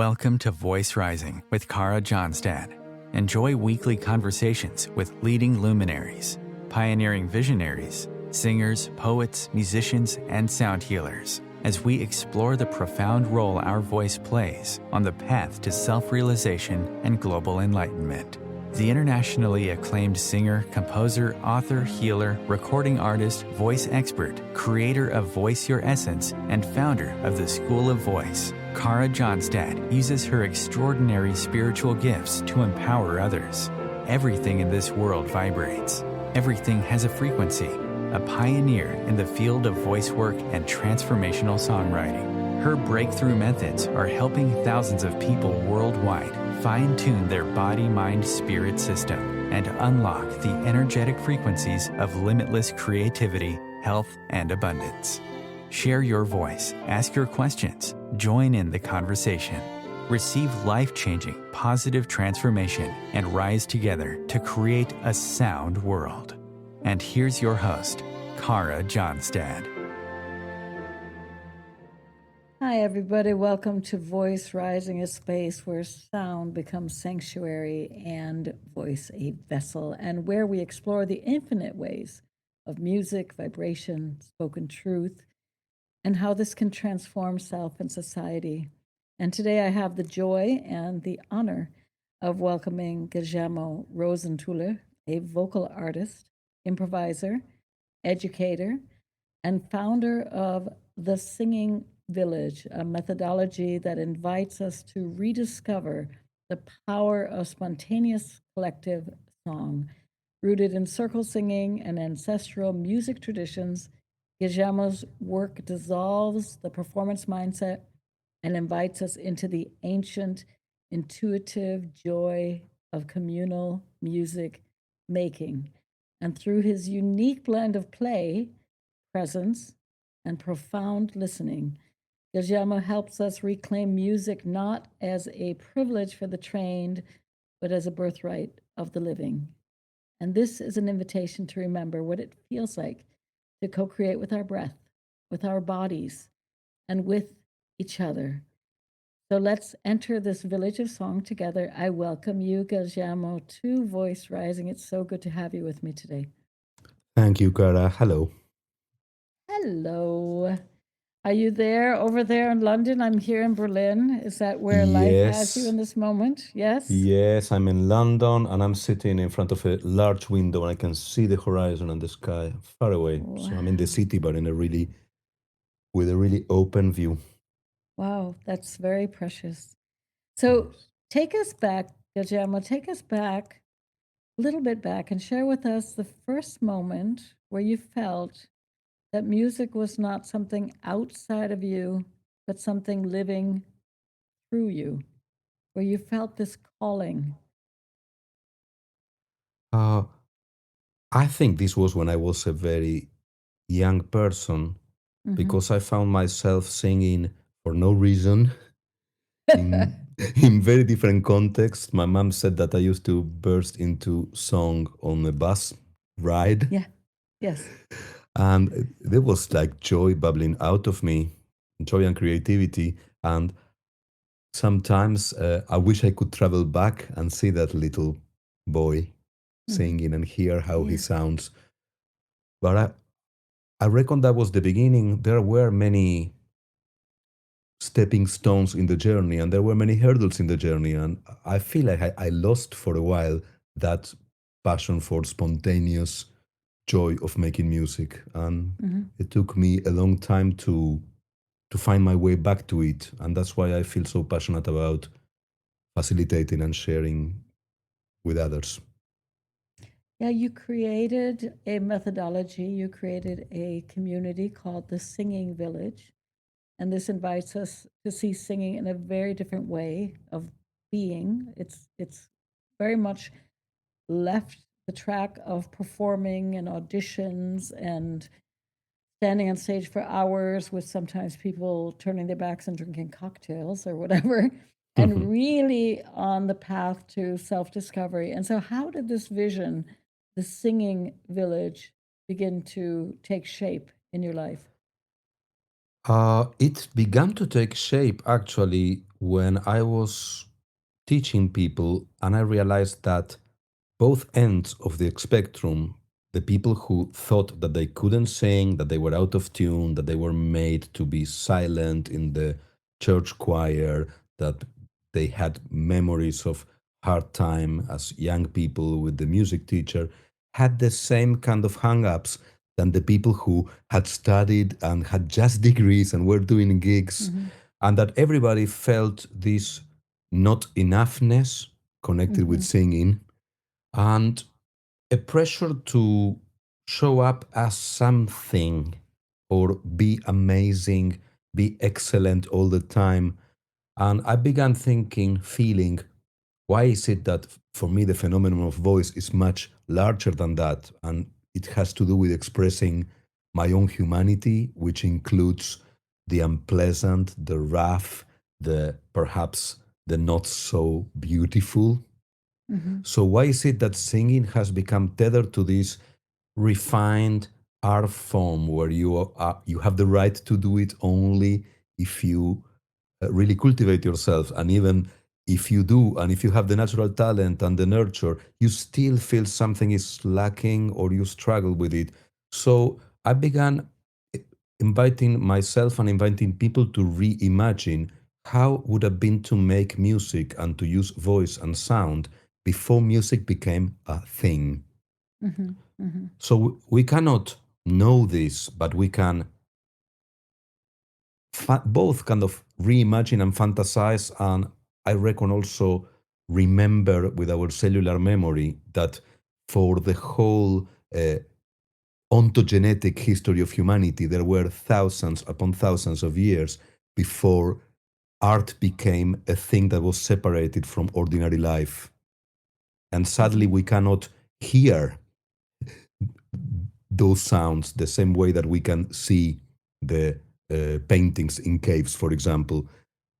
Welcome to Voice Rising with Kara Johnstad. Enjoy weekly conversations with leading luminaries, pioneering visionaries, singers, poets, musicians, and sound healers as we explore the profound role our voice plays on the path to self-realization and global enlightenment. The internationally acclaimed singer, composer, author, healer, recording artist, voice expert, creator of Voice Your Essence, and founder of the School of Voice, Kara Johnstad uses her extraordinary spiritual gifts to empower others. Everything in this world vibrates. Everything has a frequency. A pioneer in the field of voice work and transformational songwriting. Her breakthrough methods are helping thousands of people worldwide fine-tune their body-mind-spirit system and unlock the energetic frequencies of limitless creativity, health, and abundance. Share your voice, ask your questions, join in the conversation. Receive life-changing, positive transformation and rise together to create a sound world. And here's your host, Kara Johnstad. Hi, everybody. Welcome to Voice Rising, a space where sound becomes sanctuary and voice a vessel, and where we explore the infinite ways of music, vibration, spoken truth, and how this can transform self and society. And today I have the joy and the honor of welcoming Guillermo Rozenthuler, a vocal artist, improviser, educator, and founder of the Singing Village, a methodology that invites us to rediscover the power of spontaneous collective song. Rooted in circle singing and ancestral music traditions, Guillermo's work dissolves the performance mindset and invites us into the ancient, intuitive joy of communal music making. And through his unique blend of play, presence, and profound listening, Guillermo helps us reclaim music not as a privilege for the trained, but as a birthright of the living. And this is an invitation to remember what it feels like to co-create with our breath, with our bodies, and with each other. So let's enter this village of song together. I welcome you, Guillermo, to Voice Rising. It's so good to have you with me today. Thank you, Kara. Hello. Hello. Are you over there in London? I'm here in Berlin. Is that where life has you in this moment? Yes? Yes, I'm in London and I'm sitting in front of a large window and I can see the horizon and the sky far away. Wow. So I'm in the city, but with a really open view. Wow, that's very precious. So Yes. take us back, Guillermo, take us back, a little bit back, and share with us the first moment where you felt that music was not something outside of you, but something living through you, where you felt this calling. Uh, I think this was when I was a very young person because I found myself singing for no reason in in very different contexts. My mom said that I used to burst into song on a bus ride. Yeah, yes. And there was like joy bubbling out of me, joy and creativity. And sometimes I wish I could travel back and see that little boy singing and hear how he Yeah. sounds. But I reckon that was the beginning. There were many stepping stones in the journey, and there were many hurdles in the journey. And I feel like I lost for a while that passion for spontaneous joy of making music. And it took me a long time to find my way back to it. And that's why I feel so passionate about facilitating and sharing with others. Yeah, you created a methodology, you created a community called the Singing Village. And this invites us to see singing in a very different way of being. It's very much left the track of performing and auditions and standing on stage for hours with sometimes people turning their backs and drinking cocktails or whatever, and really on the path to self-discovery. And so how did this vision, the Singing Village, begin to take shape in your life? It began to take shape actually when I was teaching people and I realized that both ends of the spectrum, the people who thought that they couldn't sing, that they were out of tune, that they were made to be silent in the church choir, that they had memories of hard time as young people with the music teacher, had the same kind of hang-ups than the people who had studied and had just degrees and were doing gigs, Mm-hmm. and that everybody felt this not enoughness connected with Mm-hmm. singing and a pressure to show up as something or be amazing, be excellent all the time. And I began thinking, feeling, why is it that for me the phenomenon of voice is much larger than that? And it has to do with expressing my own humanity, which includes the unpleasant, the rough, the perhaps the not so beautiful. Mm-hmm. So why is it that singing has become tethered to this refined art form where you have the right to do it only if you really cultivate yourself, and even if you do, and if you have the natural talent and the nurture, you still feel something is lacking or you struggle with it. So I began i- inviting myself and inviting people to reimagine how would have been to make music and to use voice and sound before music became a thing. Mm-hmm. Mm-hmm. So we cannot know this, but we can both kind of reimagine and fantasize. And I reckon also remember with our cellular memory that for the whole ontogenetic history of humanity, there were thousands upon thousands of years before art became a thing that was separated from ordinary life. And sadly, Mm-hmm. we cannot hear those sounds the same way that we can see the paintings in caves, for example.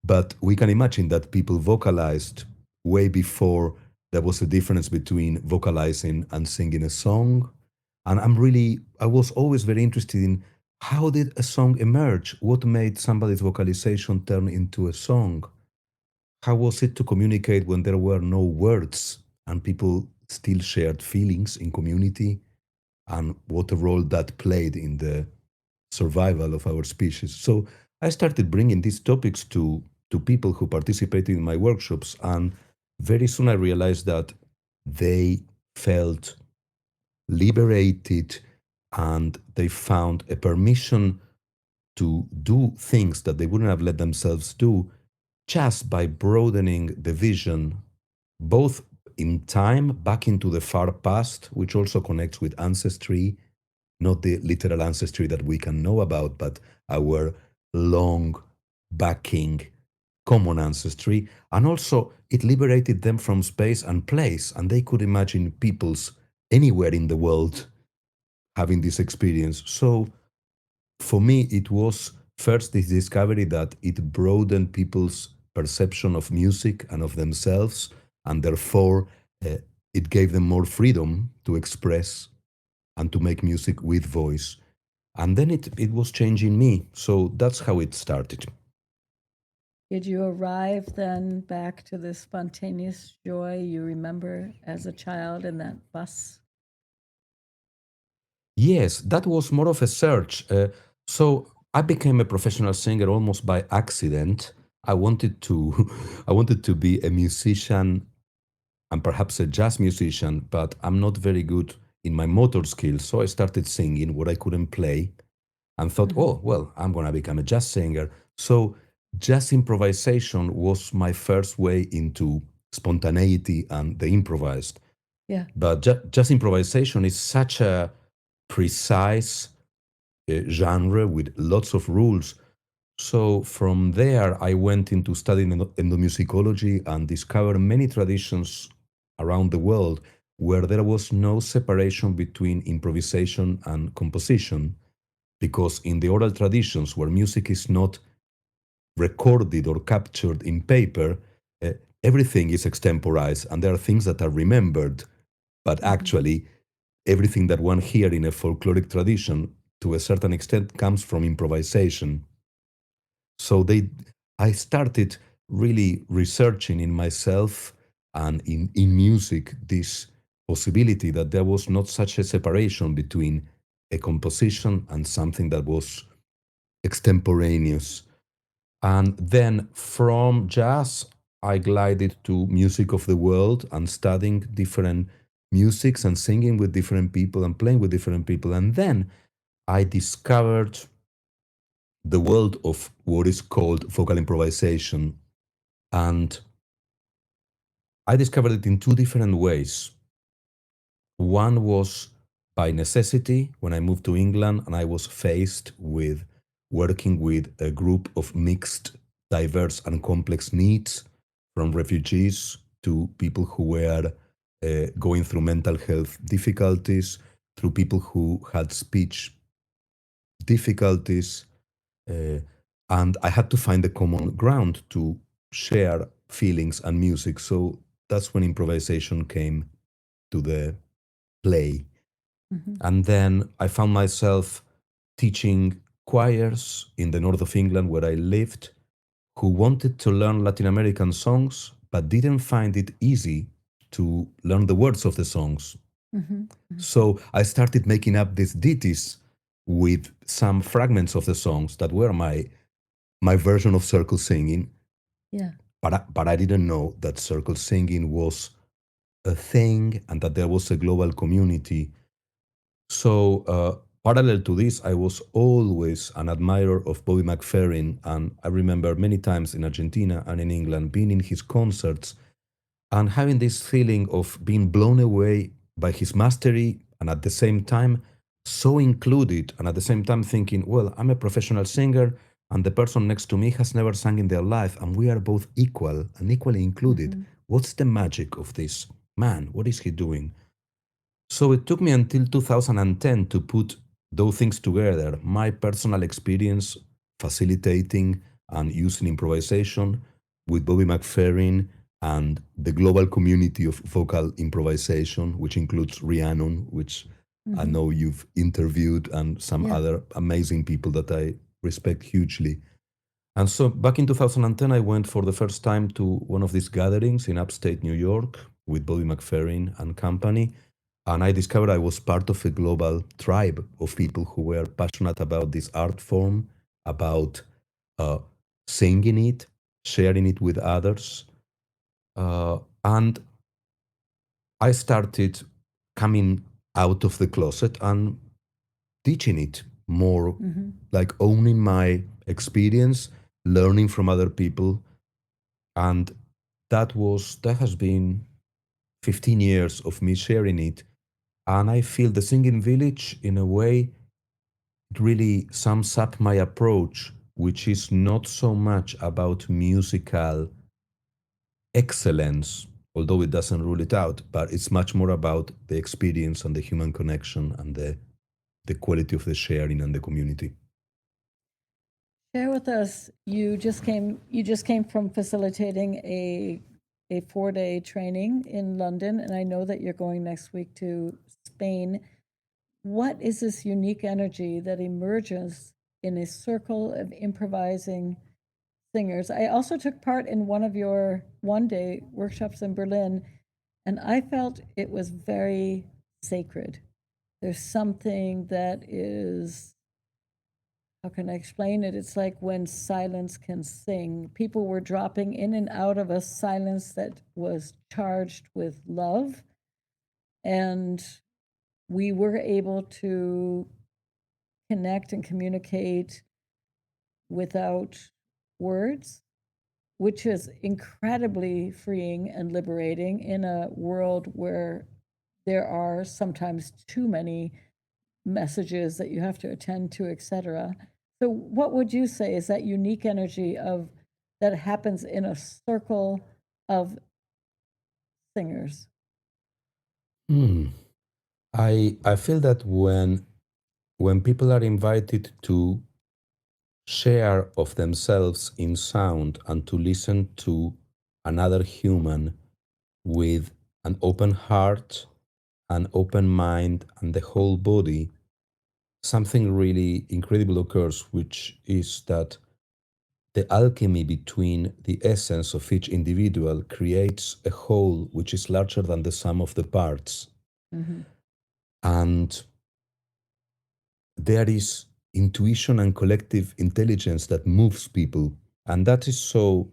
But we can imagine that people vocalized way before there was a difference between vocalizing and singing a song. And I was always very interested in how did a song emerge? What made somebody's vocalization turn into a song? How was it to communicate when there were no words and people still shared feelings in community? And what a role that played in the survival of our species. So I started bringing these topics to people who participated in my workshops, and very soon I realized that they felt liberated and they found a permission to do things that they wouldn't have let themselves do just by broadening the vision, both in time back into the far past, which also connects with ancestry, not the literal ancestry that we can know about, but our long backing common ancestry. And also, it liberated them from space and place, and they could imagine peoples anywhere in the world having this experience. So, for me, it was first this discovery that it broadened people's perception of music and of themselves, and therefore uh, it gave them more freedom to express and to make music with voice. And then it was changing me. So that's how it started. Did you arrive then back to the spontaneous joy you remember as a child in that bus? Yes, that was more of a search. So I became a professional singer almost by accident. I wanted to, I wanted to be a musician and perhaps a jazz musician, but I'm not very good in my motor skills. So I started singing what I couldn't play and thought, Mm-hmm. oh, well, I'm going to become a jazz singer. So jazz improvisation was my first way into spontaneity and the improvised. Yeah. But jazz improvisation is such a precise genre with lots of rules. So from there, I went into studying endomusicology and discovered many traditions around the world where there was no separation between improvisation and composition. Because in the oral traditions, where music is not recorded or captured in paper, uh, everything is extemporized and there are things that are remembered. But Mm-hmm. actually, everything that one hears in a folkloric tradition, to a certain extent, comes from improvisation. So I started really researching in myself and in music this possibility that there was not such a separation between a composition and something that was extemporaneous. And then from jazz, I glided to music of the world and studying different musics and singing with different people and playing with different people. And then I discovered the world of what is called vocal improvisation. And I discovered it in two different ways. One was by necessity when I moved to England and I was faced with working with a group of mixed, diverse, and complex needs, from refugees to people who were going through mental health difficulties, through people who had speech difficulties. uh, and I had to find a common ground to share feelings and music. So that's when improvisation came to the play. Mhm. And then I found myself teaching choirs in the north of England where I lived who wanted to learn Latin American songs but didn't find it easy to learn the words of the songs. Mhm. Mhm. So I started making up these ditties with some fragments of the songs that were my version of circle singing. Yeah. But I didn't know that circle singing was a thing and that there was a global community. So, parallel to this, I was always an admirer of Bobby McFerrin, and I remember many times in Argentina and in England being in his concerts and having this feeling of being blown away by his mastery, and at the same time, so included, and at the same time thinking, well, I'm a professional singer, and the person next to me has never sung in their life, and we are both equal and equally included. Mhm. What's the magic of this man? What is he doing? So it took me until 2010 to put those things together, my personal experience facilitating and using improvisation with Bobby McFerrin and the global community of vocal improvisation, which includes Rhiannon, which I Mhm. know you've interviewed, and some Yeah. other amazing people that I respect hugely. And so back in 2010, I went for the first time to one of these gatherings in upstate New York with Bobby McFerrin and company. And I discovered I was part of a global tribe of people who were passionate about this art form, about uh, singing it, sharing it with others. And I started coming out of the closet and teaching it more, Mhm. like owning my experience, learning from other people. And that has been 15 years of me sharing it. And I feel the singing village, in a way, it really sums up my approach, which is not so much about musical excellence, although it doesn't rule it out, but it's much more about the experience and the human connection and the quality of the sharing and the community. Share with us. You just came from facilitating a 4-day training in London, and I know that you're going next week to Spain. What is this unique energy that emerges in a circle of improvising singers? I also took part in one of your 1-day workshops in Berlin, and I felt it was very sacred. There's something that is, how can I explain it? It's like when silence can sing. People were dropping in and out of a silence that was charged with love, and we were able to connect and communicate without words, which is incredibly freeing and liberating in a world where there are sometimes too many messages that you have to attend to, etc. So what would you say is that unique energy of that happens in a circle of singers? Hmm. I feel that when people are invited to share of themselves in sound and to listen to another human with an open heart, an open mind, and the whole body, something really incredible occurs, which is that the alchemy between the essence of each individual creates a whole which is larger than the sum of the parts. Mm-hmm. And there is intuition and collective intelligence that moves people. And that is so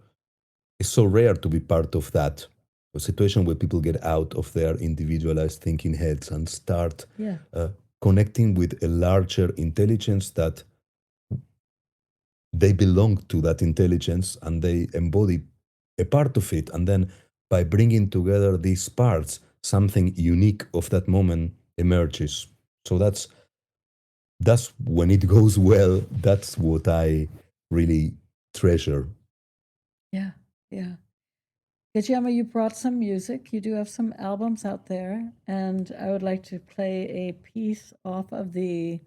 rare to be part of that. A situation where people get out of their individualized thinking heads and start Yeah. connecting with a larger intelligence that they belong to that intelligence and they embody a part of it. And then by bringing together these parts, something unique of that moment emerges. So that's when it goes well. That's what I really treasure. Yeah. Yeah. Guillermo, you brought some music. You do have some albums out there, and I would like to play a piece off of the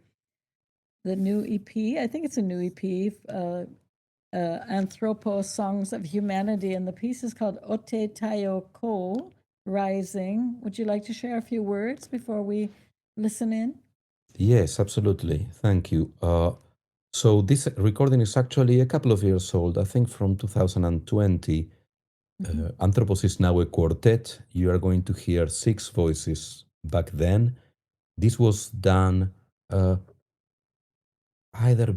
new EP. I think it's a new EP, Anthropos Songs of Humanity, and the piece is called Ote Tayo Ko, Rising. Would you like to share a few words before we listen in? Yes, absolutely. Thank you. So this recording is actually a couple of years old, I think from 2020. Anthropos is now a quartet. You are going to hear 6 voices back then. This was done either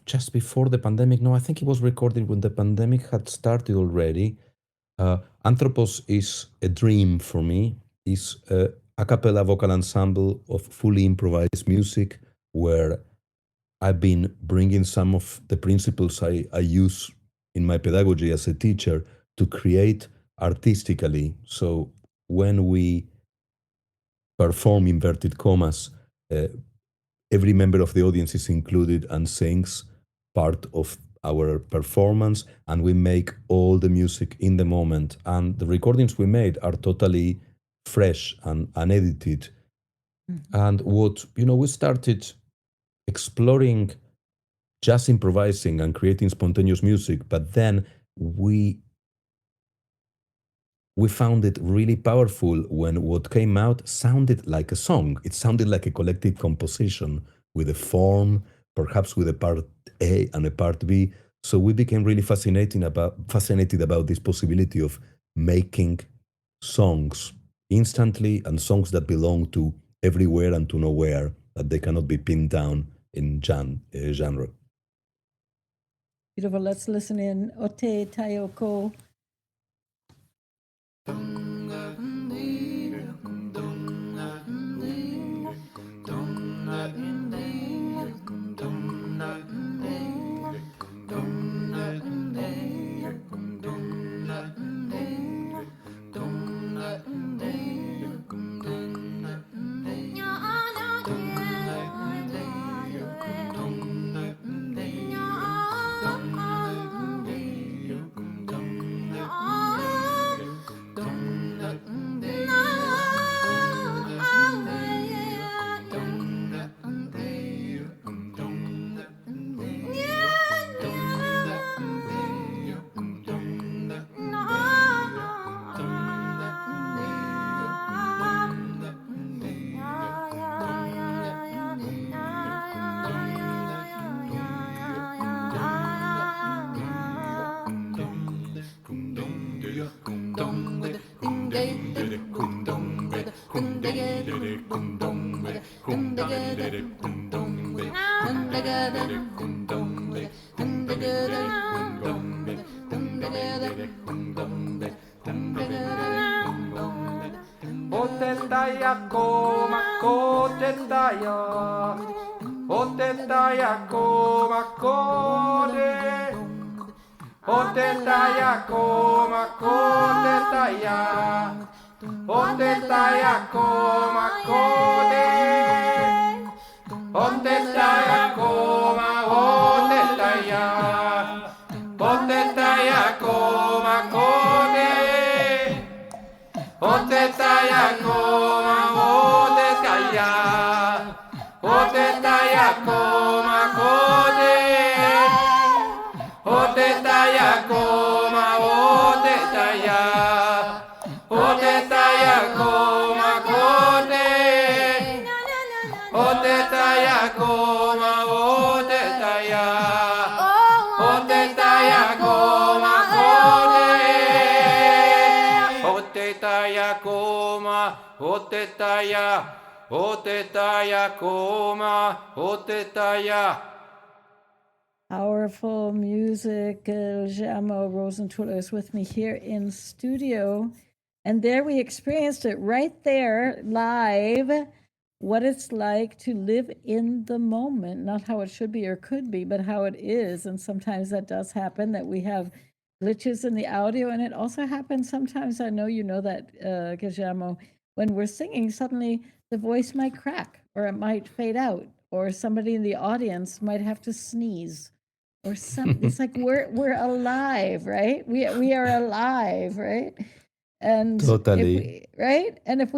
just before the pandemic. No, I think it was recorded when the pandemic had started already. Anthropos is a dream for me. It's a cappella vocal ensemble of fully improvised music where I've been bringing some of the principles I use in my pedagogy as a teacher to create artistically. So when we perform inverted commas, uh, every member of the audience is included and sings part of our performance, and we make all the music in the moment. And the recordings we made are totally fresh and unedited. And what, we started exploring just improvising and creating spontaneous music, but then we found it really powerful when what came out sounded like a song. It sounded like a collective composition with a form, perhaps with a part A and a part B. So we became really fascinated about this possibility of making songs instantly and songs that belong to everywhere and to nowhere, that they cannot be pinned down in genre. Beautiful. Let's listen in. Ote Tayo Ko. Otetaya koma kotetaya, otetaya koma kode, otetaya koma kotetaya, otetaya koma kode, otetaya koma otetaya, otetaya koma kode. Otetaya koma otetaya, otetaya koma kode, otetaya koma otetaya, otetaya koma kode, otetaya koma otetaya, otetaya taya koma, ote taya koma, ote taya. Powerful music. Guillermo Rozenthuler is with me here in studio. And there we experienced it right there live, what it's like to live in the moment, not how it should be or could be, but how it is. And sometimes that does happen, that we have glitches in the audio. And it also happens sometimes, I know you know that, Guillermo, when we're singing, suddenly the voice might crack or it might fade out, or somebody in the audience might have to sneeze or something. It's like we're alive, right? We are alive, right? And if Totally. we, right, and if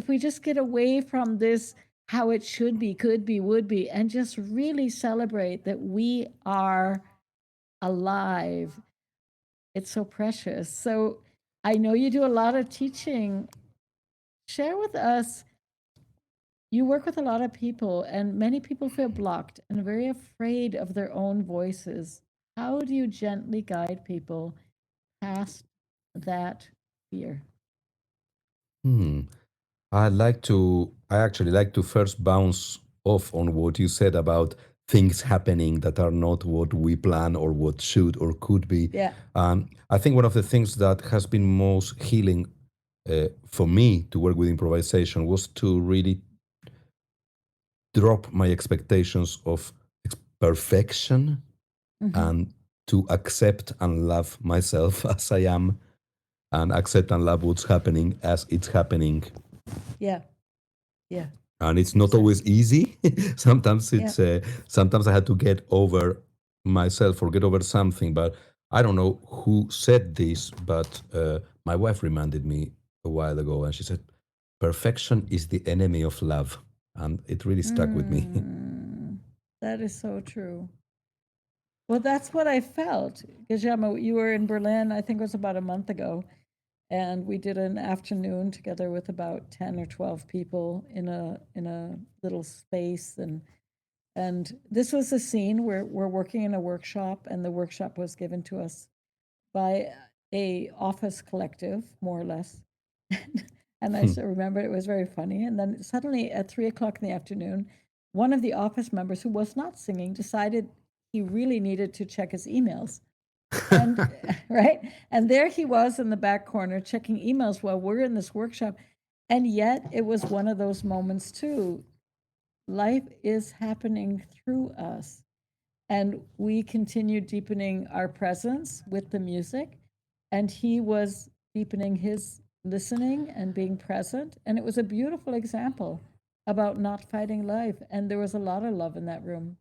we just get away from this how it should be, could be, would be, and just really celebrate that we are alive, it's so precious. So I know you do a lot of teaching. Share with us. You work with a lot of people, and many people feel blocked and very afraid of their own voices. How do you gently guide people past that fear? Hmm. I actually like to first bounce off on what you said about things happening that are not what we plan or what should or could be. Yeah. I think one of the things that has been most healing for me to work with improvisation was to really drop my expectations of perfection and to accept and love myself as I am and accept and love what's happening as it's happening. Yeah. Yeah. And it's not always easy. Sometimes Yeah. sometimes I had to get over myself or get over something. But I don't know who said this, but my wife reminded me a while ago, and she said, "Perfection is the enemy of love," and it really stuck with me. That is so true. Well, that's what I felt. Guillermo, you were in Berlin, I think it was about a month ago, and we did an afternoon together with about 10 or 12 people in a little space, and this was a scene where we're working in a workshop, and the workshop was given to us by a office collective, more or less. And I still remember it was very funny. And then suddenly at 3 o'clock in the afternoon, one of the office members who was not singing decided he really needed to check his emails. And right. And there he was in the back corner checking emails while we're in this workshop. And yet it was one of those moments too. Life is happening through us. And we continued deepening our presence with the music. And he was deepening his listening and being present. And it was a beautiful example about not fighting life. And there was a lot of love in that room.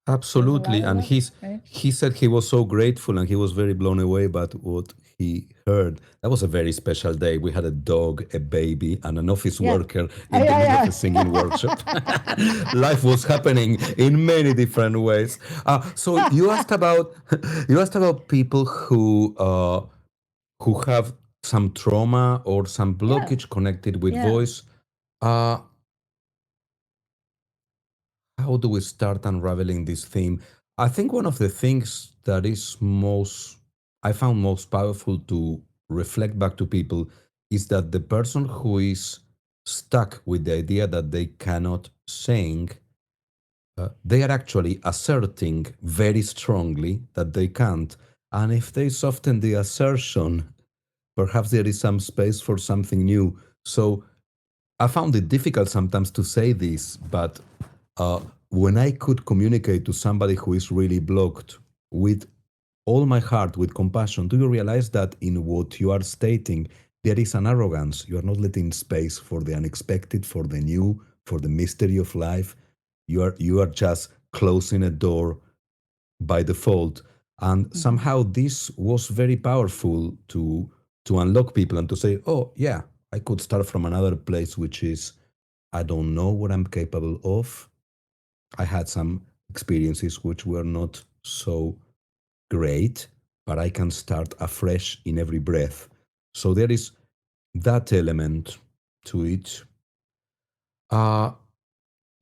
There was a lot Absolutely. of And love, right? he said he was so grateful and he was very blown away by what he heard. That was a very special day. We had a dog, a baby, and an office Yeah. worker in the Yeah, middle of yeah. a singing workshop. Life was happening in many different ways. So you asked about you asked about people who have some trauma or some blockage connected with Yeah. voice. Uh, how do we start unraveling this theme? I think one of the things that is I found most powerful to reflect back to people is that the person who is stuck with the idea that they cannot sing, they are actually asserting very strongly that they can't. And if they soften the assertion, perhaps there is some space for something new. So I found it difficult sometimes to say this, but uh, when I could communicate to somebody who is really blocked with all my heart, with compassion, do you realize that in what you are stating, there is an arrogance? You are not letting space for the unexpected, for the new, for the mystery of life. You are just closing a door by default. And somehow this was very powerful to unlock people and to say, oh yeah, I could start from another place, which is I don't know what I'm capable of. I had some experiences which were not so great, but I can start afresh in every breath. So there is that element to it. Uh,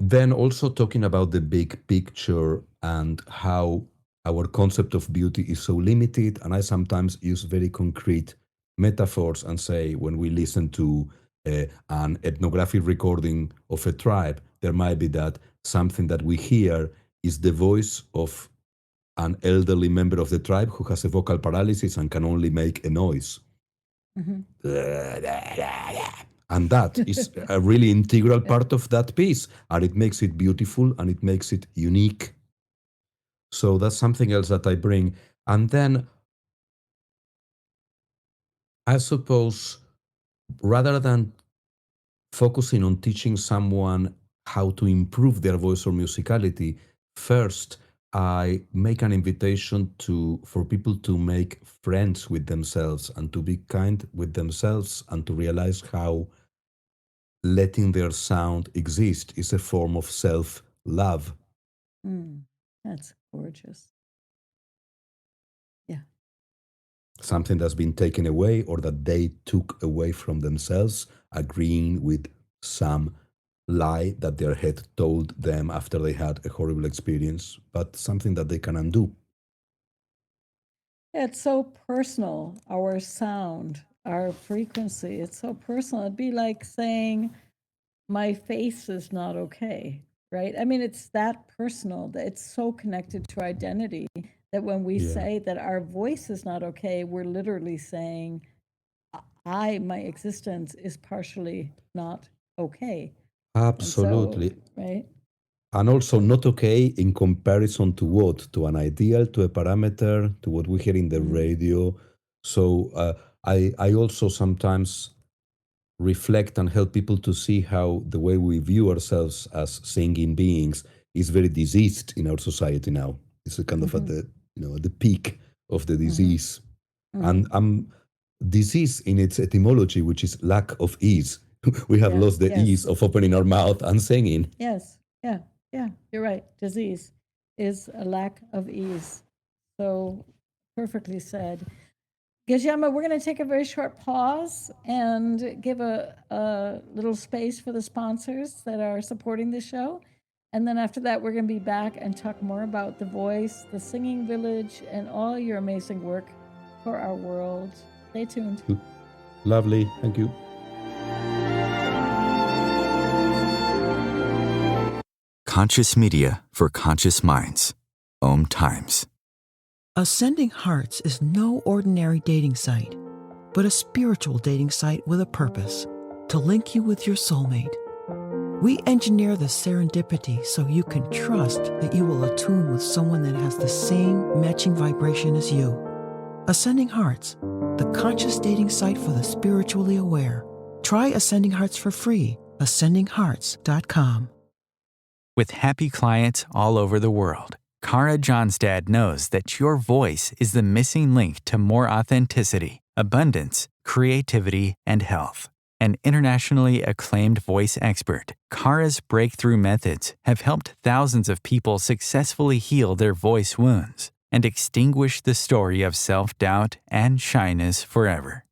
then also talking about the big picture and how our concept of beauty is so limited, and I sometimes use very concrete metaphors and say, when we listen to an ethnographic recording of a tribe, there might be that something that we hear is the voice of an elderly member of the tribe who has a vocal paralysis and can only make a noise. And that is a really integral part of that piece, and it makes it beautiful and it makes it unique. So that's something else that I bring. And then I suppose, rather than focusing on teaching someone how to improve their voice or musicality, first I make an invitation for people to make friends with themselves and to be kind with themselves and to realize how letting their sound exist is a form of self-love. That's gorgeous. Yeah. Something that's been taken away or that they took away from themselves, agreeing with some lie that their head told them after they had a horrible experience, but something that they can undo. It's so personal, our sound, our frequency. It's so personal. It'd be like saying, my face is not okay, right? I mean, it's that personal, that it's so connected to identity that when we say that our voice is not okay, we're literally saying, my existence is partially not okay. Absolutely. And so, right? And also not okay in comparison to what? To an ideal, to a parameter, to what we hear in the radio. So I also sometimes reflect and help people to see how the way we view ourselves as singing beings is very diseased in our society now. It's a kind of at the peak of the disease. And disease in its etymology, which is lack of ease. We have lost the ease of opening our mouth and singing. Yes, yeah, you're right. Disease is a lack of ease. So perfectly said. Guillermo, we're going to take a very short pause and give a little space for the sponsors that are supporting the show. And then after that, we're going to be back and talk more about the voice, the singing village, and all your amazing work for our world. Stay tuned. Lovely. Thank you. Conscious media for conscious minds. Om Times. Ascending Hearts is no ordinary dating site, but a spiritual dating site with a purpose, to link you with your soulmate. We engineer the serendipity so you can trust that you will attune with someone that has the same matching vibration as you. Ascending Hearts, the conscious dating site for the spiritually aware. Try Ascending Hearts for free, ascendinghearts.com. With happy clients all over the world, Kara Johnstad knows that your voice is the missing link to more authenticity, abundance, creativity, and health. An internationally acclaimed voice expert, Kara's breakthrough methods have helped thousands of people successfully heal their voice wounds and extinguish the story of self-doubt and shyness forever.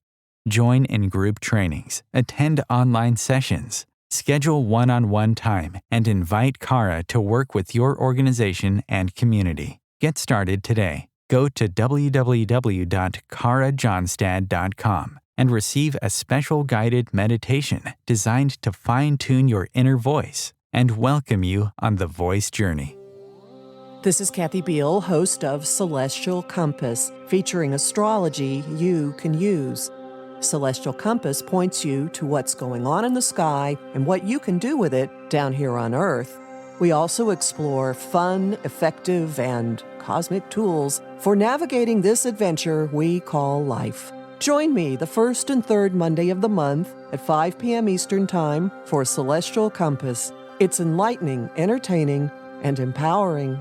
Join in group trainings, attend online sessions, schedule one-on-one time, and invite Kara to work with your organization and community. Get started today. Go to www.karajohnstad.com and receive a special guided meditation designed to fine-tune your inner voice and welcome you on the voice journey. This is Kathy Beal, host of Celestial Compass, featuring astrology you can use. Celestial Compass points you to what's going on in the sky and what you can do with it down here on Earth. We also explore fun, effective, and cosmic tools for navigating this adventure we call life. Join me the first and third Monday of the month at 5 p.m. Eastern Time for Celestial Compass. It's enlightening, entertaining, and empowering.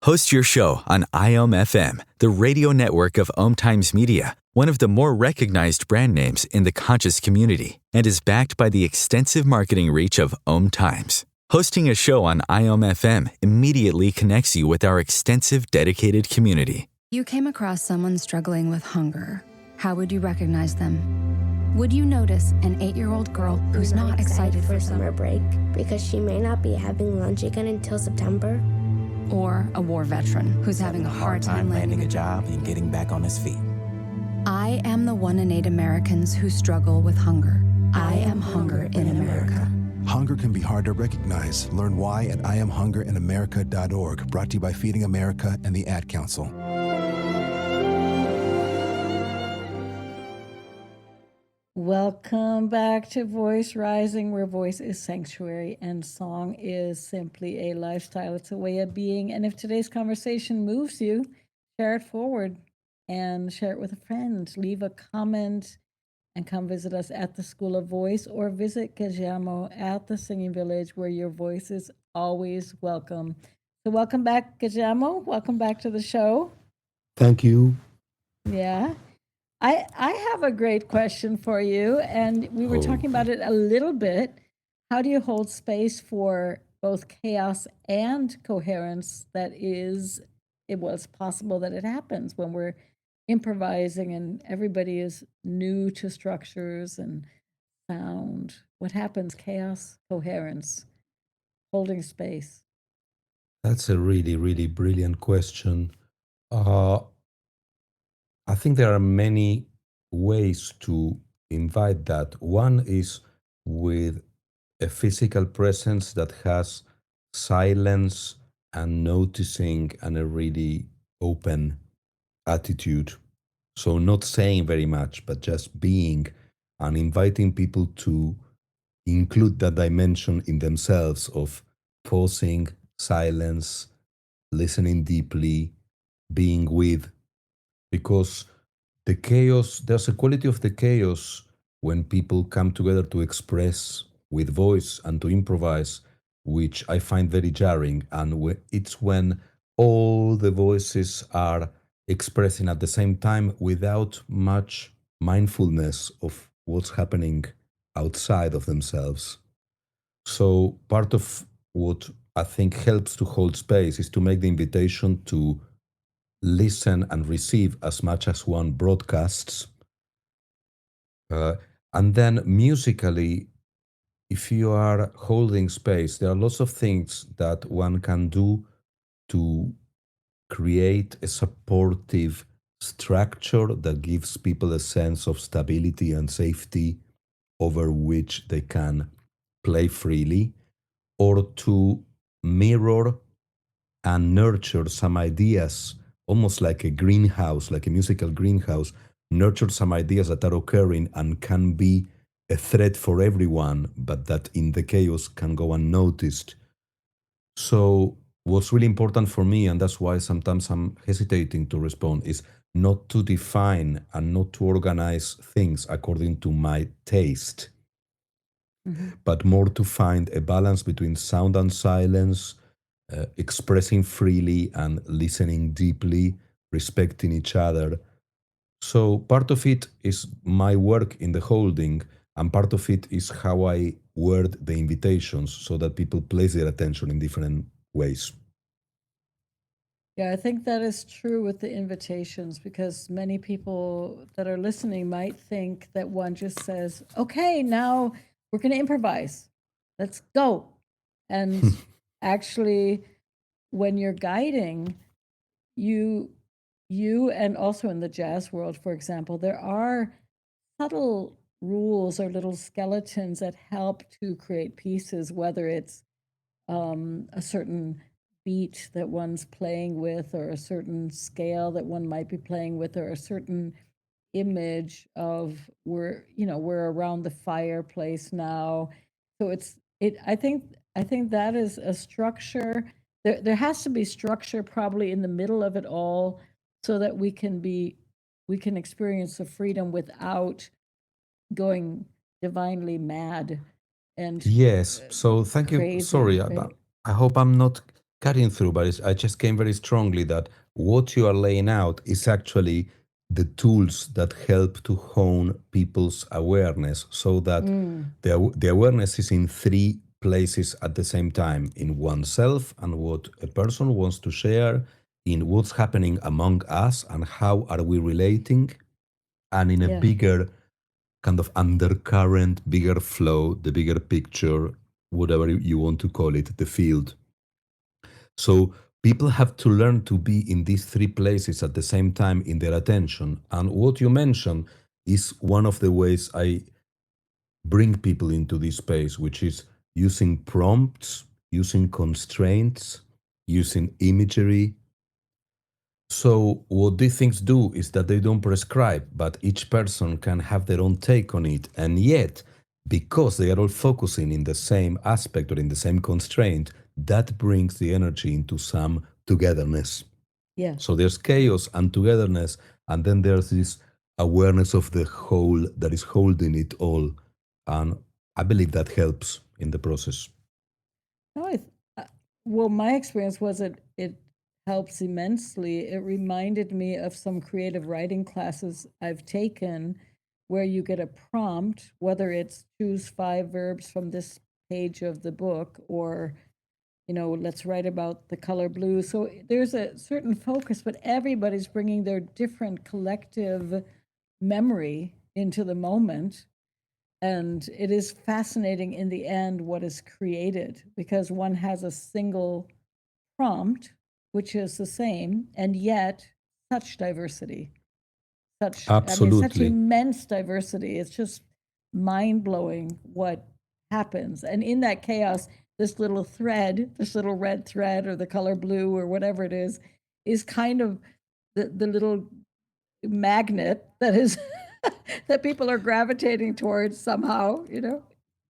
Host your show on IOM FM, the radio network of Om Times Media, one of the more recognized brand names in the conscious community, and is backed by the extensive marketing reach of Om Times. Hosting a show on IOM FM immediately connects you with our extensive dedicated community. You came across someone struggling with hunger. How would you recognize them? Would you notice an 8-year-old girl who's not excited for summer break because she may not be having lunch again until September? Or a war veteran who's having a hard time landing a job and getting back on his feet? I am the 1 in 8 Americans who struggle with hunger. I am hunger in America. Hunger can be hard to recognize. Learn why at IamHungerInAmerica.org, brought to you by Feeding America and the Ad Council. Welcome back to Voice Rising, where voice is sanctuary and song is simply a lifestyle. It's a way of being. And if today's conversation moves you, share it forward and share it with a friend. Leave a comment and come visit us at the School of Voice, or visit Guillermo at the Singing Village, where your voice is always welcome. So welcome back, Guillermo. Welcome back to the show. Thank you. Yeah. I have a great question for you, and we were talking about it a little bit. How do you hold space for both chaos and coherence that is, it's possible that it happens when we're improvising and everybody is new to structures and sound? What happens? Chaos, coherence, holding space. That's a really, really brilliant question. I think there are many ways to invite that. One is with a physical presence that has silence and noticing and a really open attitude. So, not saying very much, but just being and inviting people to include that dimension in themselves of pausing, silence, listening deeply, being with, because the chaos, there's a quality of the chaos when people come together to express with voice and to improvise, which I find very jarring. And it's when all the voices are expressing at the same time without much mindfulness of what's happening outside of themselves. So, part of what I think helps to hold space is to make the invitation to listen and receive as much as one broadcasts. Uh, and then musically, if you are holding space, there are lots of things that one can do to create a supportive structure that gives people a sense of stability and safety over which they can play freely, or to mirror and nurture some ideas, almost like a greenhouse, like a musical greenhouse, nurture some ideas that are occurring and can be a threat for everyone, but that in the chaos can go unnoticed. So, what's really important for me, and that's why sometimes I'm hesitating to respond, is not to define and not to organize things according to my taste, but more to find a balance between sound and silence, expressing freely and listening deeply, respecting each other. So part of it is my work in the holding, and part of it is how I word the invitations so that people place their attention in different ways. Yeah, I think that is true with the invitations, because many people that are listening might think that one just says, okay, now we're going to improvise. Let's go. And actually, when you're guiding, you and also in the jazz world, for example, there are subtle rules or little skeletons that help to create pieces, whether it's a certain beat that one's playing with, or a certain scale that one might be playing with, or a certain image of we're around the fireplace now. So I think that is a structure. There has to be structure probably in the middle of it all, so that we can experience the freedom without going divinely mad and Yes, so thank you. crazy, Sorry, right? I hope I'm not cutting through, but I just came very strongly that what you are laying out is actually the tools that help to hone people's awareness, so that the awareness is in three places at the same time: in oneself and what a person wants to share, in what's happening among us and how are we relating, and in a Yeah. bigger kind of undercurrent, bigger flow, the bigger picture, whatever you want to call it, the field. So people have to learn to be in these three places at the same time in their attention. And what you mentioned is one of the ways I bring people into this space, which is using prompts, using constraints, using imagery. So, what these things do is that they don't prescribe, but each person can have their own take on it. And yet, because they are all focusing in the same aspect or in the same constraint, that brings the energy into some togetherness. Yes. So, there's chaos and togetherness, and then there's this awareness of the whole that is holding it all. And I believe that helps in the process. No, well, my experience was it helps immensely. It reminded me of some creative writing classes I've taken where you get a prompt, whether it's choose 5 verbs from this page of the book or, let's write about the color blue. So there's a certain focus, but everybody's bringing their different collective memory into the moment. And it is fascinating in the end what is created because one has a single prompt, which is the same, and yet such diversity. Such Absolutely. immense diversity. It's just mind blowing what happens. And in that chaos, this little thread, this little red thread or the color blue or whatever it is kind of the little magnet that is that people are gravitating towards somehow,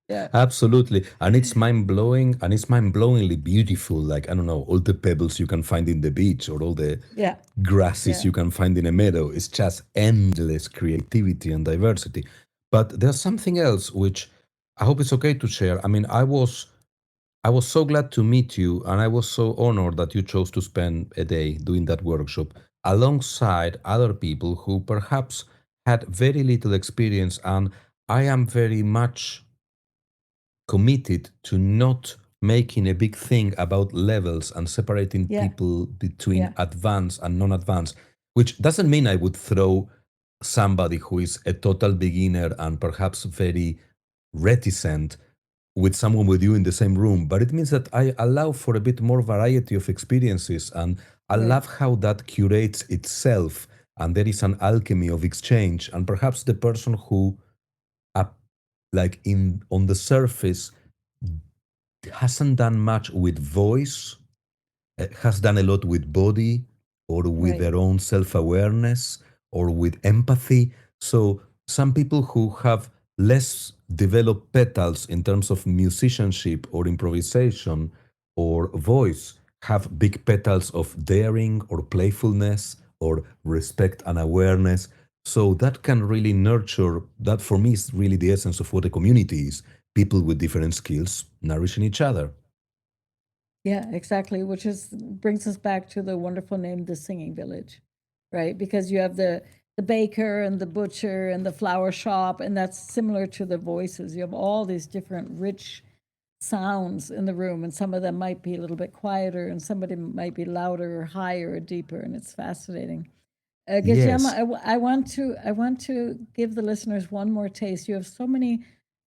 Yeah. Absolutely. And it's mind blowing and it's mind blowingly beautiful. Like, I don't know, all the pebbles you can find in the beach or all the Yeah. grasses Yeah. you can find in a meadow. It's just endless creativity and diversity. But there's something else which I hope it's okay to share. I mean, I was so glad to meet you and I was so honored that you chose to spend a day doing that workshop alongside other people who perhaps had very little experience. And I am very much committed to not making a big thing about levels and separating Yeah. people between Yeah. advanced and non-advanced, which doesn't mean I would throw somebody who is a total beginner and perhaps very reticent with someone with you in the same room, but it means that I allow for a bit more variety of experiences, and I Right. love how that curates itself, and there is an alchemy of exchange, and perhaps the person who like in on the surface hasn't done much with voice, has done a lot with body or with Right. their own self-awareness or with empathy. So some people who have less developed petals in terms of musicianship or improvisation or voice have big petals of daring or playfulness or respect and awareness. So that can really nurture, that for me is really the essence of what a community is. People with different skills nourishing each other. Yeah, exactly. Which brings us back to the wonderful name, the Singing Village, right? Because you have the baker and the butcher and the flower shop, and that's similar to the voices. You have all these different rich sounds in the room, and some of them might be a little bit quieter, and somebody might be louder or higher or deeper, and it's fascinating. Guillermo, Yes. I want to give the listeners one more taste. You have so many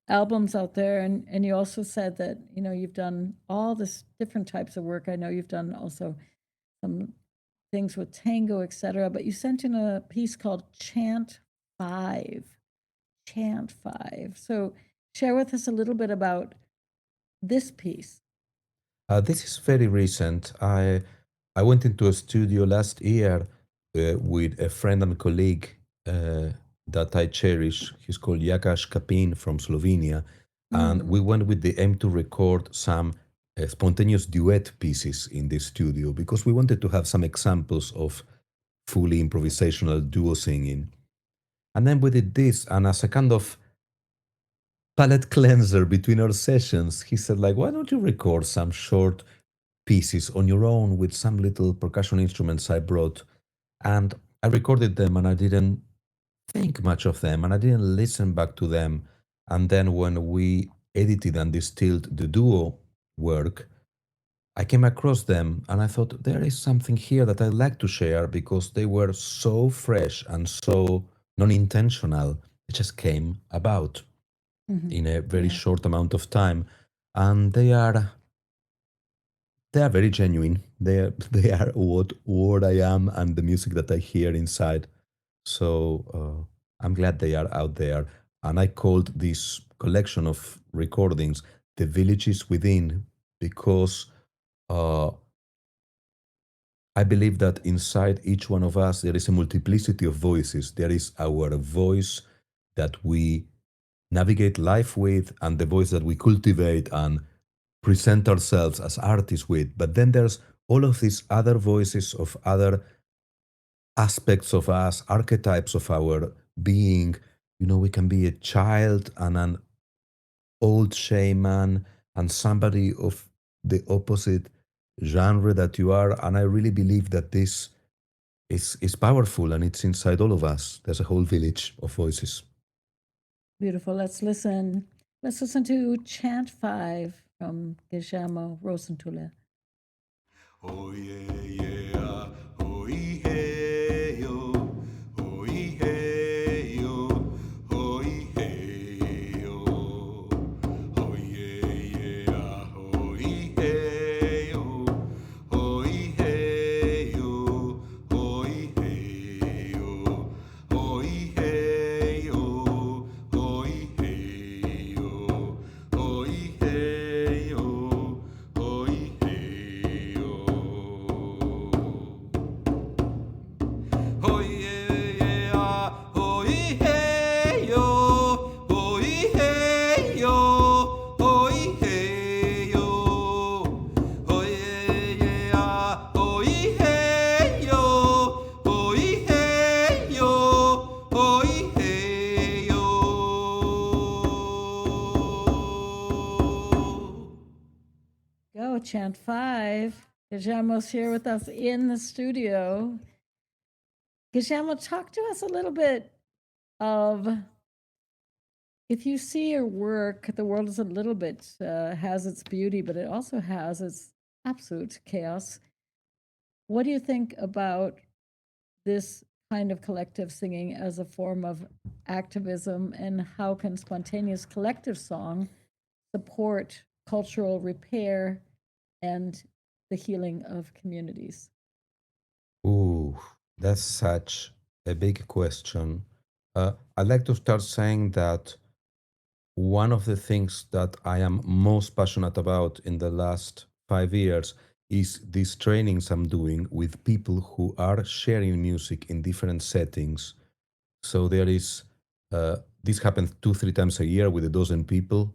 albums out there, and you also said that you've done all this different types of work. I know you've done also some things with tango, etc. But you sent in a piece called Chant Five. Chant Five. So share with us a little bit about this piece. This is very recent. I went into a studio last year with a friend and colleague that I cherish. He's called Jakaš Kapin from Slovenia, and we went with the aim to record some spontaneous duet pieces in this studio because we wanted to have some examples of fully improvisational duo singing. And then we did this, and as a kind of palette cleanser between our sessions, he said, like, why don't you record some short pieces on your own with some little percussion instruments I brought? And I recorded them and I didn't think much of them and I didn't listen back to them. And then when we edited and distilled the duo work, I came across them and I thought there is something here that I'd like to share because they were so fresh and so non intentional. It just came about in a very Yeah. short amount of time. And they are They are very genuine. They are what I am and the music that I hear inside. So I'm glad they are out there. And I called this collection of recordings "The Villages Within" because uh, I believe that inside each one of us there is a multiplicity of voices. There is our voice that we navigate life with, and the voice that we cultivate and present ourselves as artists with. But then there's all of these other voices of other aspects of us, archetypes of our being. You know, we can be a child and an old shaman and somebody of the opposite genre that you are. And I really believe that this is powerful and it's inside all of us. There's a whole village of voices. Beautiful. Let's listen. Let's listen to Chant 5 from Guillermo Rozenthuler. Oh yeah, yeah, oh hey yo, oh hey yo, oh hey yo, oh yeah, yeah, oh hey yo, oh hey yo, oh hey yo, oh hey yo, oh hey yo, oh hey yo, oh hey yo. Oh yeah, yeah, oh hey yo, oh hey yo, oh hey yo, oh yeah, yeah, oh hey yo, oh hey yo, oh hey yo. Go, Chant 5. Guillermo's here with us in the studio. Guillermo, talk to us a little bit of, if you see your work, the world is a little bit, has its beauty, but it also has its absolute chaos. What do you think about this kind of collective singing as a form of activism, and how can spontaneous collective song support cultural repair and the healing of communities? Ooh, that's such a big question. I'd like to start saying that one of the things that I am most passionate about in the last 5 years is these trainings I'm doing with people who are sharing music in different settings. So there is, this happens 2, 3 times a year with a dozen people,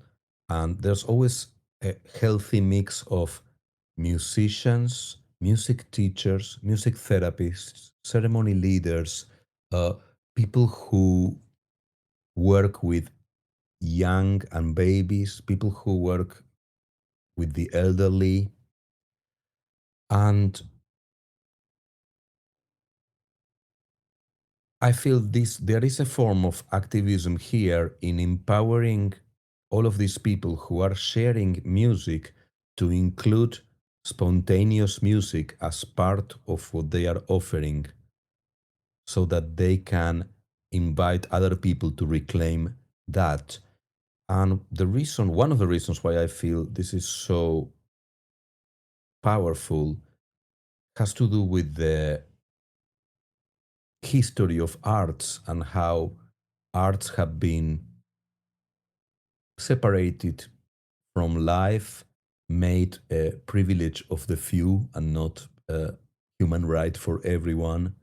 and there's always a healthy mix of musicians, music teachers, music therapists, ceremony leaders, uh, people who work with young and babies, people who work with the elderly. And I feel this there is a form of activism here in empowering all of these people who are sharing music to include spontaneous music as part of what they are offering so that they can invite other people to reclaim that. And one of the reasons why I feel this is so powerful has to do with the history of arts and how arts have been separated from life, made a privilege of the few and not a human right for everyone.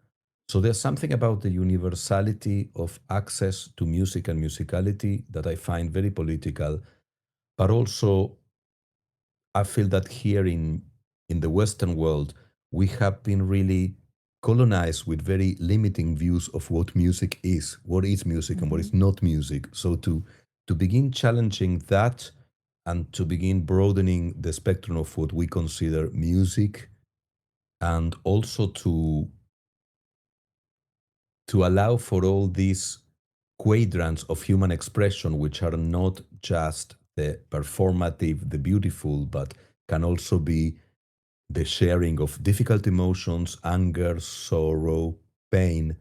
So there's something about the universality of access to music and musicality that I find very political, but also I feel that here in the Western world, we have been really colonized with very limiting views of what is music and what is not music. So to begin challenging that and to begin broadening the spectrum of what we consider music, and also to allow for all these quadrants of human expression, which are not just the performative, the beautiful, but can also be the sharing of difficult emotions, anger, sorrow, pain,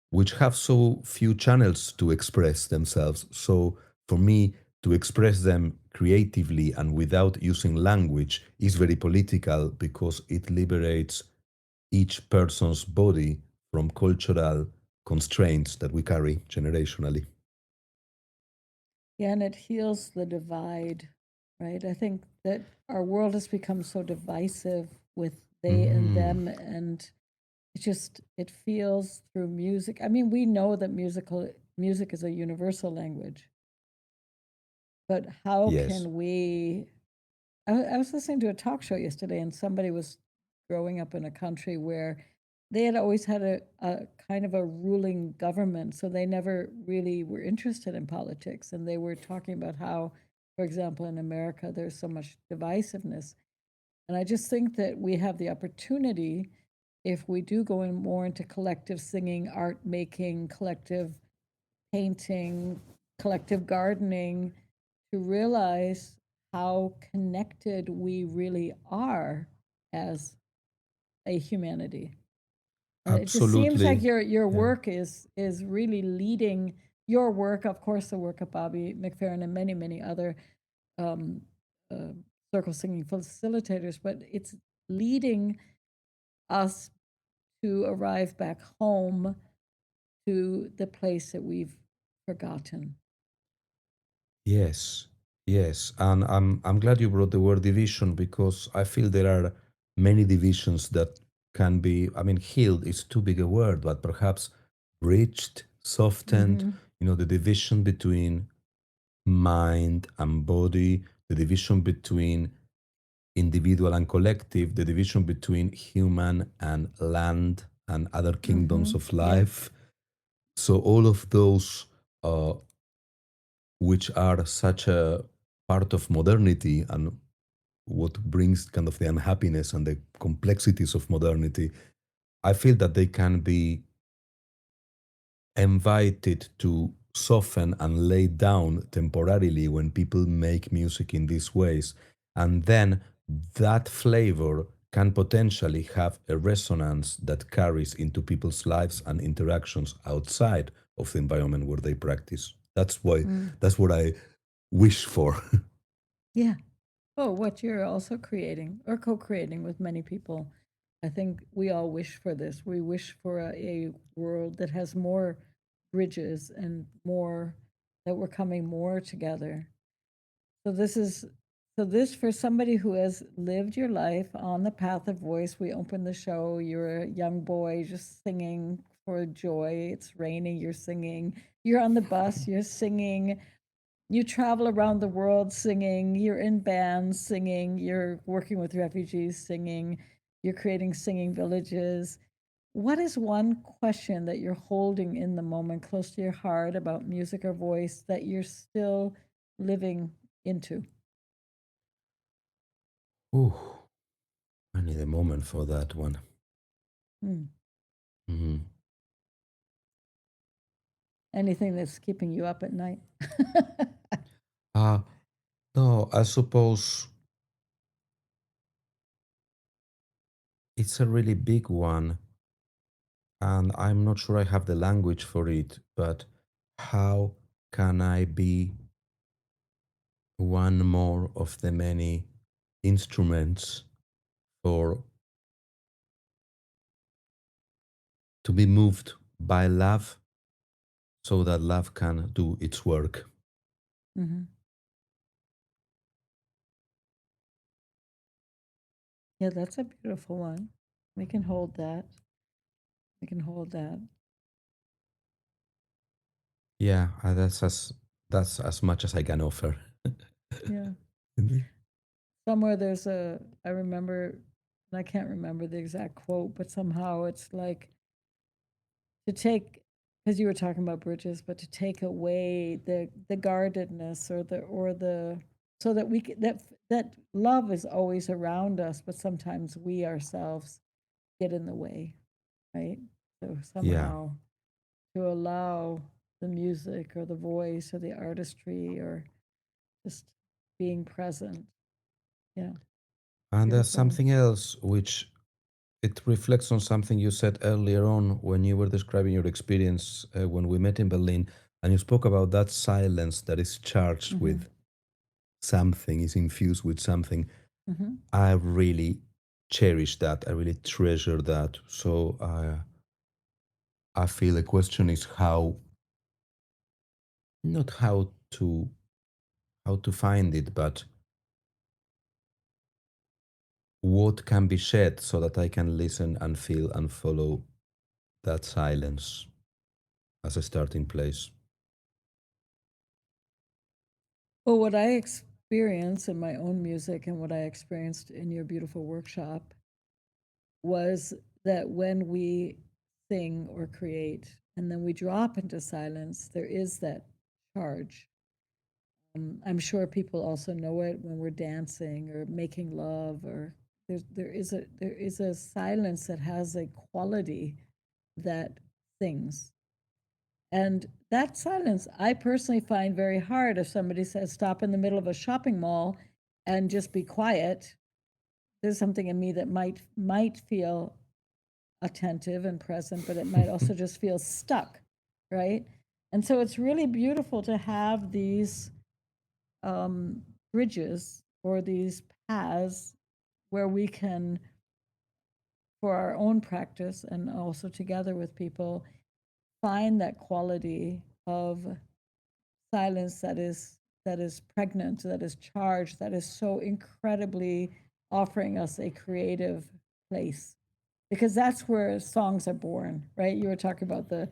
which have so few channels to express themselves. So for me, to express them creatively and without using language is very political because it liberates each person's body from cultural constraints that we carry generationally. Yeah, and it heals the divide, right? I think that our world has become so divisive with they and them, and it feels through music. I mean, we know that music is a universal language, but how Yes. can we? I was listening to a talk show yesterday, and somebody was growing up in a country where they had always had a kind of a ruling government, so they never really were interested in politics. And they were talking about how, for example, in America, there's so much divisiveness. And I just think that we have the opportunity, if we do go in more into collective singing, art making, collective painting, collective gardening, to realize how connected we really are as a humanity. And it just seems like Absolutely. your Yeah. work is really leading your work, of course, the work of Bobby McFerrin and many other um, uh, circle singing facilitators, but it's leading us to arrive back home to the place that we've forgotten. Yes, yes, and I'm glad you brought the word division because I feel there are many divisions that can be, I mean, healed is too big a word, but perhaps bridged, softened, Mm-hmm. the division between mind and body, the division between individual and collective, the division between human and land and other Mm-hmm. kingdoms of Yeah. life. So all of those uh, which are such a part of modernity and what brings kind of the unhappiness and the complexities of modernity, I feel that they can be invited to soften and lay down temporarily when people make music in these ways. And then that flavor can potentially have a resonance that carries into people's lives and interactions outside of the environment where they practice. Mm. That's what I wish for. Yeah. Oh, what you're also creating or co-creating with many people. I think we all wish for this. We wish for a world that has more bridges and more that we're coming more together. So this for somebody who has lived your life on the path of voice. We open the show. You're a young boy just singing for joy. It's raining. You're singing. You're on the bus. You're singing. You travel around the world singing, you're in bands singing, you're working with refugees singing, you're creating singing villages. What is one question that you're holding in the moment close to your heart about music or voice that you're still living into? Ooh, I need a moment for that one. Hmm. Mhm. Anything that's keeping you up at night? Uh, no, I suppose it's a really big one, and I'm not sure I have the language for it, but how can I be one more of the many instruments for to be moved by love so that love can do its work? Hmm. Yeah, that's a beautiful one. We can hold that. We can hold that. Yeah, that's as much as I can offer. Yeah. Mhm. Somewhere there's I remember, and I can't remember the exact quote, but somehow it's like to take, because you were talking about bridges, but to take away the guardedness or the so that that love is always around us, but sometimes we ourselves get in the way, right? So Yeah. somehow to allow the music or the voice or the artistry or just being present. Yeah, And there's beautiful. something else which it reflects on something you said earlier on when you were describing your experience when we met in Berlin, and you spoke about that silence that is charged Hmm. with something, is infused with something, Mm-hmm. I really cherish that. I really treasure that. So I feel the question is how, not how to find it, but what can be shed so that I can listen and feel and follow that silence as a starting place. Well, what I experience in my own music and what I experienced in your beautiful workshop was that when we sing or create and then we drop into silence, there is that charge. I'm sure people also know it when we're dancing or making love, or there is a silence that has a quality that sings. And that silence, I personally find very hard. If somebody says stop in the middle of a shopping mall and just be quiet, there's something in me that might feel attentive and present, but it might also just feel stuck, right? And so it's really beautiful to have these bridges or these paths where we can, for our own practice and also together with people, find that quality of silence that is pregnant, that is charged, that is so incredibly offering us a creative place. Because that's where songs are born, right? You were talking about the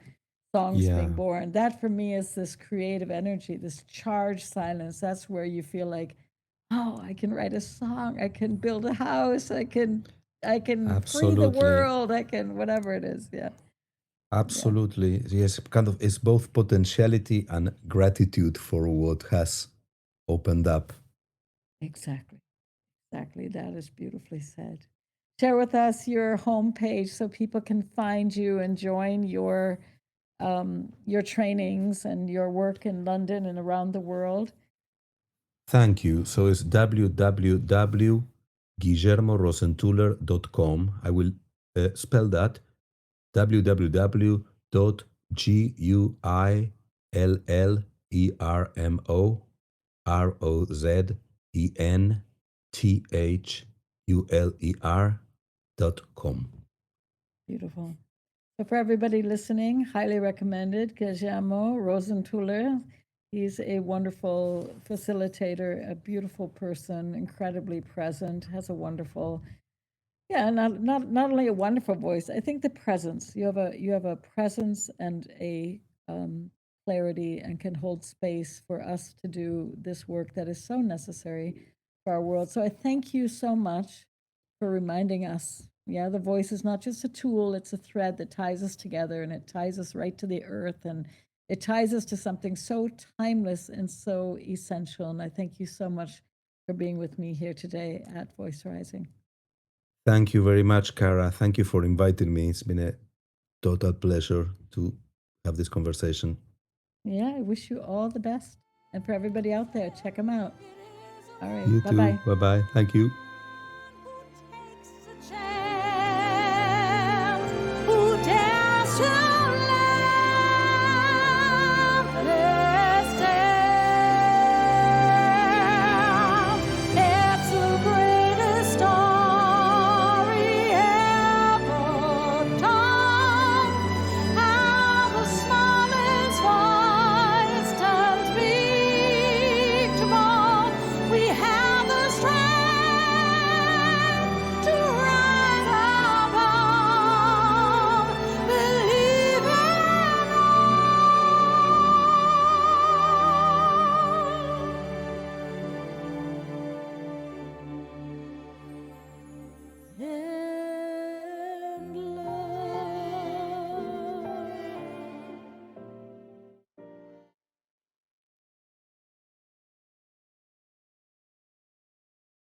songs being Yeah, born. That for me is this creative energy, this charged silence. That's where you feel like, oh, I can write a song, I can build a house, I can free the absolutely. world, I can whatever it is. Yeah. Yeah. Absolutely. Yes, kind of it's both potentiality and gratitude for what has opened up. Exactly. Exactly. That is beautifully said. Share with us your homepage so people can find you and join your trainings and your work in London and around the world. Thank you. So it's www.guillermorosenthuler.com. I will spell that www.guillermorosenthuler.com. Beautiful. So for everybody listening, highly recommended Guillermo Rozenthuler. He's a wonderful facilitator, a beautiful person, incredibly present, has a wonderful, yeah, not only a wonderful voice. I think the presence. You have a presence and a clarity, and can hold space for us to do this work that is so necessary for our world. So I thank you so much for reminding us. Yeah, the voice is not just a tool; it's a thread that ties us together, and it ties us right to the earth, and it ties us to something so timeless and so essential. And I thank you so much for being with me here today at Voice Rising. Thank you very much, Cara. Thank you for inviting me. It's been a total pleasure to have this conversation. Yeah, I wish you all the best. And for everybody out there, check them out. All right. You Bye too. bye. Bye bye. Thank you.